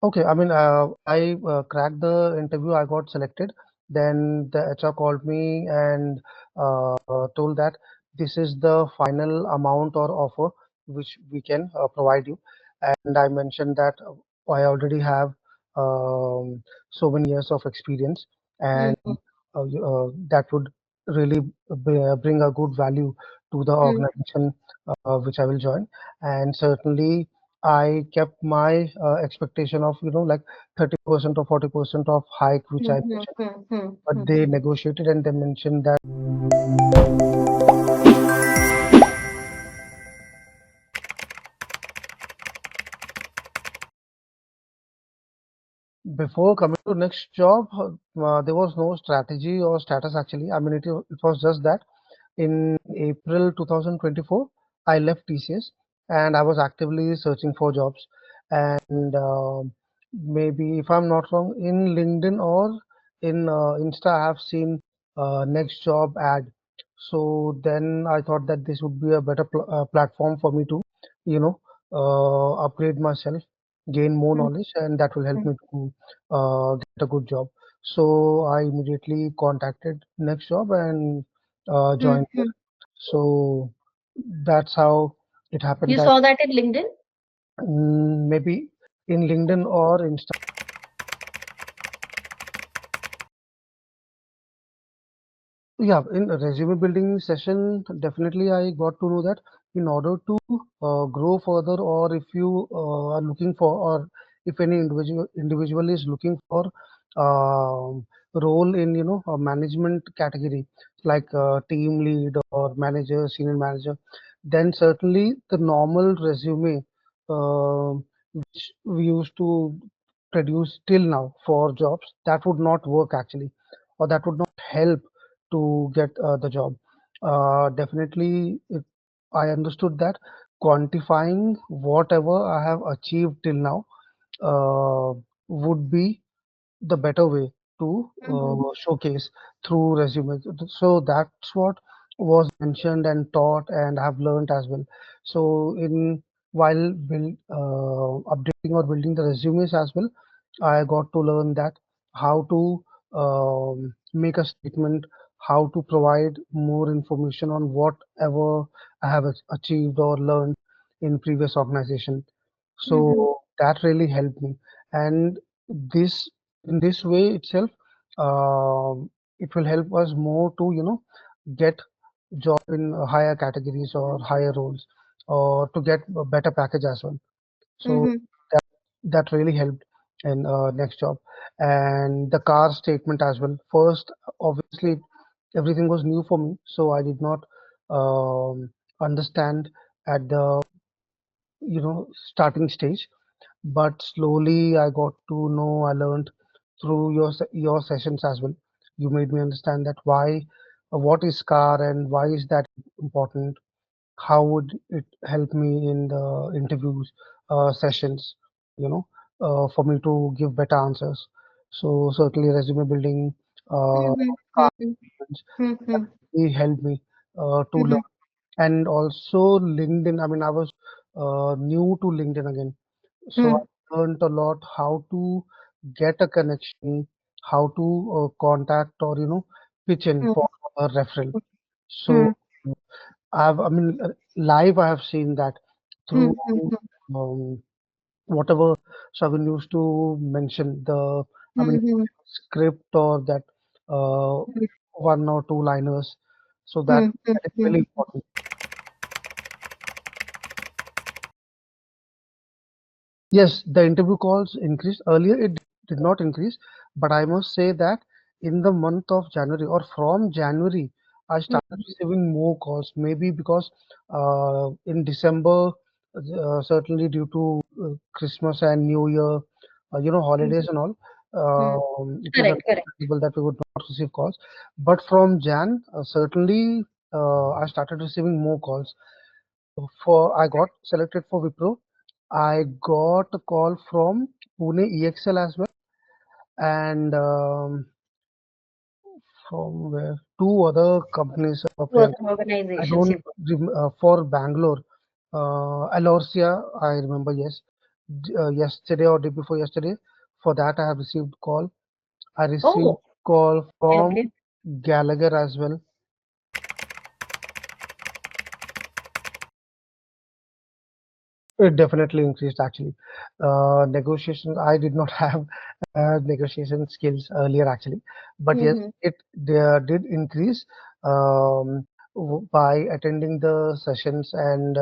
Okay, I mean, I cracked the interview. I got selected. Then the HR called me and told that this is the final amount or offer which we can provide you. And I mentioned that I already have so many years of experience, and Mm-hmm. that would really bring a good value to the organization which I will join. And certainly, I kept my expectation of, like 30% or 40% of hike, which I mentioned, but they negotiated and they mentioned that before coming to next job, there was no strategy or status actually. I mean, it was just that in April 2024, I left TCS and I was actively searching for jobs. And maybe if I'm not wrong, in LinkedIn or in Insta, I have seen next job ad. So then I thought that this would be a better platform for me to, you know, upgrade myself, gain more knowledge, and that will help me to get a good job. So I immediately contacted next job and joined Mm-hmm. so that's how it happened You that saw that in LinkedIn? maybe in LinkedIn or Insta. Yeah, in a resume building session, definitely I got to know that in order to grow further, or if you are looking for, or if any individual is looking for role in a management category like team lead or manager, senior manager, then certainly the normal resume uh, which we used to produce till now for jobs that would not work actually, or that would not help to get the job. Definitely, I understood that quantifying whatever I have achieved till now would be the better way to Mm-hmm. showcase through resumes. So that's what was mentioned and taught and have learned as well. So in while updating or building the resumes as well, I got to learn that how to make a statement, how to provide more information on whatever I have achieved or learned in previous organization. Mm-hmm. So that really helped me. And this in this way itself, it will help us more to get job in higher categories or higher roles, or to get a better package as well. So Mm-hmm. that that really helped in next job. And the car statement as well. First, obviously, everything was new for me, so I did not understand at the starting stage, but slowly I got to know, I learned through your sessions as well. You made me understand that why, what is car and why is that important? How would it help me in the interviews, sessions, you know, for me to give better answers. So certainly resume building, Mm-hmm. car Mm-hmm. statements, that Mm-hmm. really helped me to learn. And also LinkedIn. I mean, I was new to LinkedIn again, so Mm-hmm. I learned a lot how to get a connection, how to contact or pitch in for a referral. So I mean, live I have seen that through Mm-hmm. um, whatever Shavin used to mention the, I mean, Mm-hmm. script or that uh, one or two liners. So that is really Mm-hmm. important. Yes, the interview calls increased. Earlier, it did not increase, but I must say that in the month of January or from January, I started receiving more calls. Maybe because in December, certainly due to Christmas and New Year, holidays and all, it is Correct, correct. understandable that we would not receive calls. But from Jan, certainly, I started receiving more calls. For I got selected for Wipro. I got a call from Pune EXL as well, and from where two other companies, Work Priyanka. I organizations. don't for Bangalore, Alorcia. I remember, yes, yesterday or day before yesterday. For that, I have received call. I received Oh, call okay, from okay. Gallagher as well. It definitely increased actually. Negotiation, I did not have negotiation skills earlier actually, but yes, Mm-hmm. it did increase um, by attending the sessions and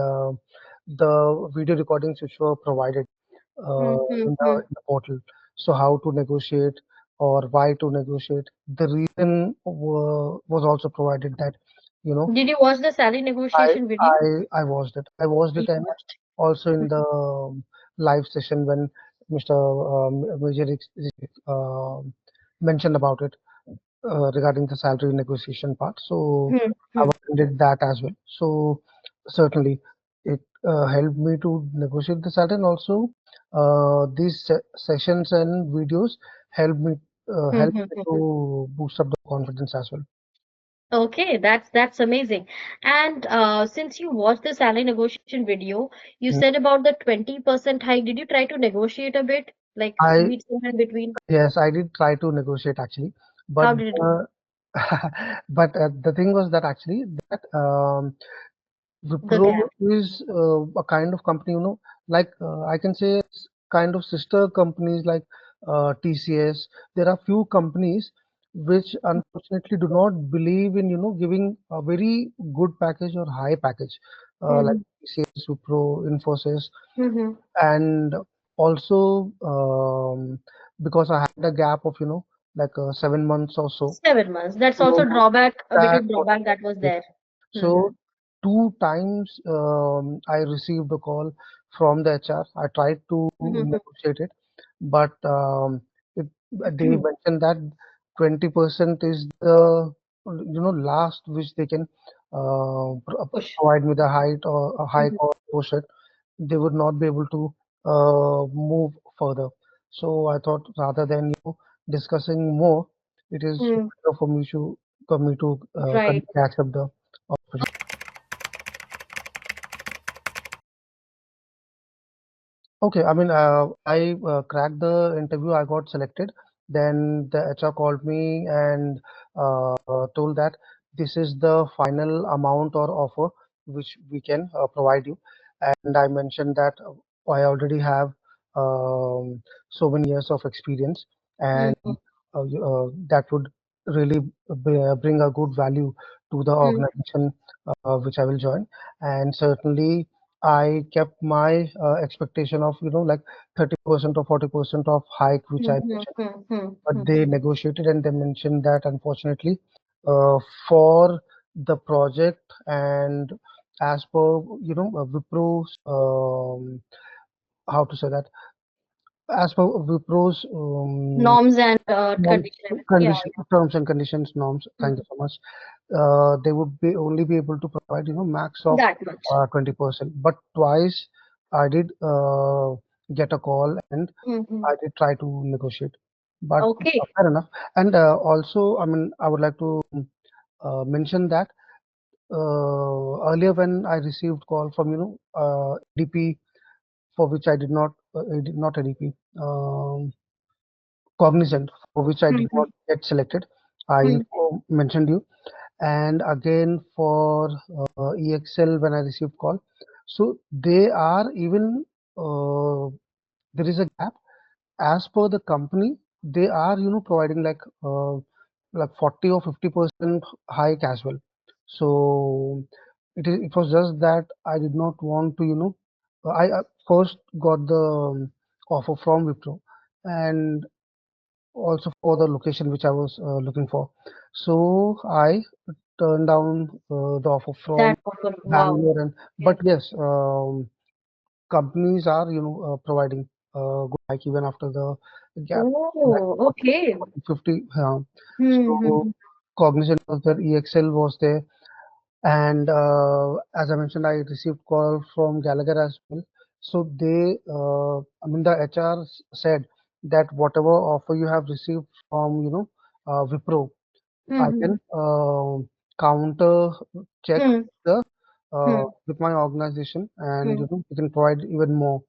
the video recordings which were provided Mm-hmm. in the portal. So how to negotiate or why to negotiate. The reason was also provided that, you know, Did you watch the salary negotiation video? I watched it. I watched You it and watched. also in the Mhm. live session when Mr. Major mentioned about it regarding the salary negotiation part. So I Mm-hmm. attended that as well. So certainly it helped me to negotiate the salary, and also these sessions and videos helped me Mm-hmm. to boost up the confidence as well. Okay, that's amazing. And since you watched the salary negotiation video, you Mm. said about the 20% hike. Did you try to negotiate a bit, like I meet somewhere in between? Yes, I did try to negotiate actually, but How did it go? the thing was that actually that The Wipro gap. is a kind of company, like I can say it's kind of sister companies like TCS. There are few companies which unfortunately do not believe in, giving a very good package or high package, like Mm-hmm. TCS, Wipro, Infosys, Mm-hmm. and also because I had a gap of, like 7 months or so. 7 months. That's also So drawback, a bit that of was drawback that was yes. there. Mm-hmm. So two times I received a call from the HR. I tried to Mm-hmm. negotiate it, but it, they mentioned that 20% is the last which they can Push. provide me the height or a hike Mm-hmm. or push it. They would not be able to move further. So I thought rather than discussing more, it is Mm. better for me to Right. accept the opportunity. Okay, I mean, I cracked the interview. I got selected. Then the HR called me and told that this is the final amount or offer which we can provide you. And I mentioned that I already have so many years of experience, and Mm-hmm. that would really bring a good value to the organization which I will join. And certainly, I kept my expectation of like 30% or 40% of hike which I Mm-hmm. mentioned, but Mm-hmm. they negotiated and they mentioned that unfortunately for the project and as per Wipro's how to say that, as per Wipro's Norms and norms, conditions. Yeah, terms and conditions norms. yeah. Thank you so much. They would be only be able to provide max of That much. 20%. But twice I did get a call and Mm-hmm. I did try to negotiate. But Okay. fair enough. And also, I mean, I would like to mention that earlier when I received call from ADP, for which I did not ADP, Cognizant, for which I did Mm-hmm. not get selected. I Mm-hmm. mentioned you, and again for EXL when I received call. So they are even there is a gap as per the company. They are providing like 40 or 50% hike as well. So it was just that I did not want to I first got the offer from Wipro, and also for the location which I was looking for. So I turned down the offer from That was good. Wow. Bangalore, and but Okay. yes, companies are providing good hike even after the gap, like Oh, 40, okay. 40, 50. So Mm-hmm. Cognizant was there, EXL was there, and as I mentioned, I received call from Gallagher as well. So I mean, the HR said that whatever offer you have received from, Wipro, I Mm-hmm. can counter check Mm-hmm. the with my organization, and we can provide even more.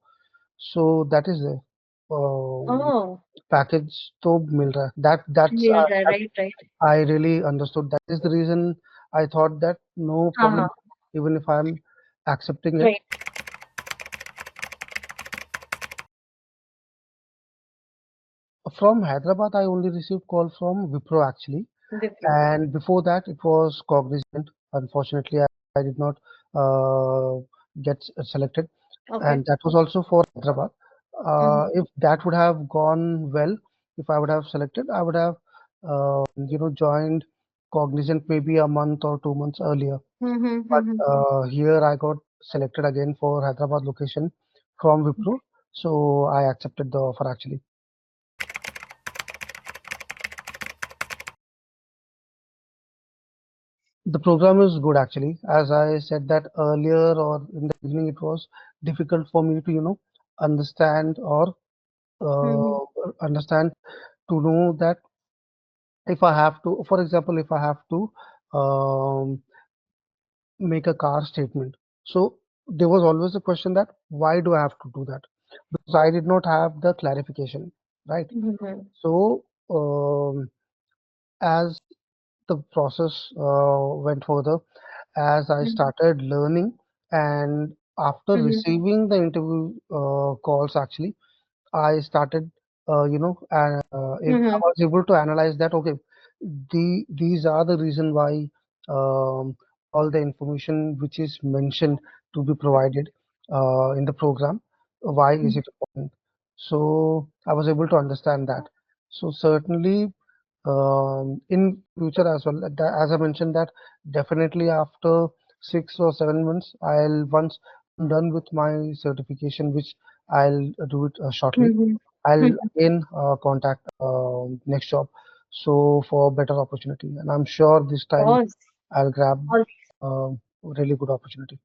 So that is a Oh, package to मिल रहा है. मिल रहा है, right, right. I really understood. That is the reason I thought that no हाँ हाँ, problem, even if I'm accepting it. right. From Hyderabad, I only received call from Wipro actually, Wipro. and before that it was Cognizant. Unfortunately, I did not uh, get selected, Okay. and that was also for Hyderabad. Mm-hmm. If that would have gone well, if I would have selected, I would have joined Cognizant maybe a month or 2 months earlier. Mm-hmm. But Mm-hmm. here I got selected again for Hyderabad location from Wipro, so I accepted the offer actually. The program is good actually. As I said that earlier or in the beginning, it was difficult for me to, understand or Mm-hmm. understand to know that if I have to, for example, if I have to make a car statement. So there was always a question that why do I have to do that? Because I did not have the clarification, right? Mm-hmm. So as the process went further, as I started learning, and after Mm-hmm. receiving the interview calls, actually, I started, I Mm-hmm. was able to analyze that, okay, these are the reason why um, all the information which is mentioned to be provided in the program, why is it important? So I was able to understand that. So certainly in future as well, as I mentioned that definitely after 6 or 7 months, I'll once I'm done with my certification, which I'll do it shortly. Mm-hmm. I'll Mm-hmm. again contact next job so for better opportunity, and I'm sure this time Course. I'll grab All really good opportunity.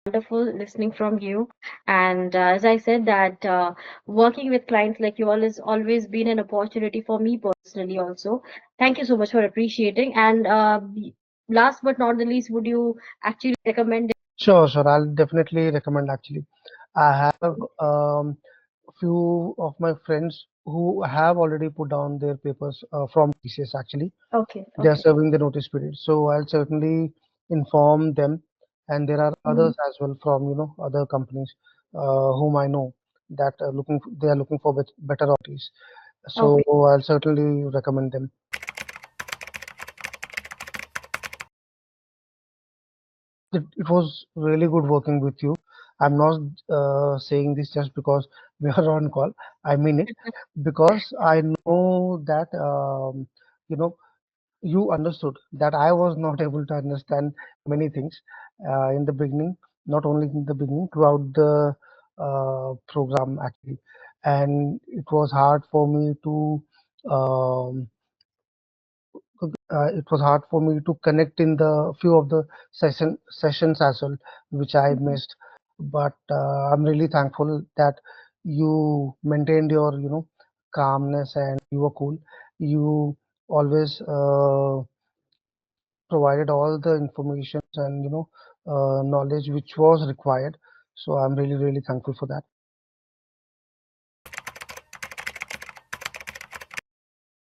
wonderful listening from you. And as I said that working with clients like you all has always been an opportunity for me personally also. Thank you so much for appreciating. And last but not the least, would you actually recommend Sure, sure. I'll definitely recommend actually. I have few of my friends who have already put down their papers from TCS actually. Okay, They are okay. serving the notice period. So I'll certainly inform them. And there are Mm-hmm. others as well from, other companies whom I know that they are looking for better opportunities. So Okay. I'll certainly recommend them. It was really good working with you. I'm not saying this just because we are on call. I mean it because I know that you know you understood that I was not able to understand many things in the beginning, not only in the beginning, throughout the program actually, and it was hard for me to um, it was hard for me to connect in the few of the sessions as well, which I missed. But I'm really thankful that you maintained your calmness and you were cool. You always provided all the information and knowledge which was required. So I'm really thankful for that.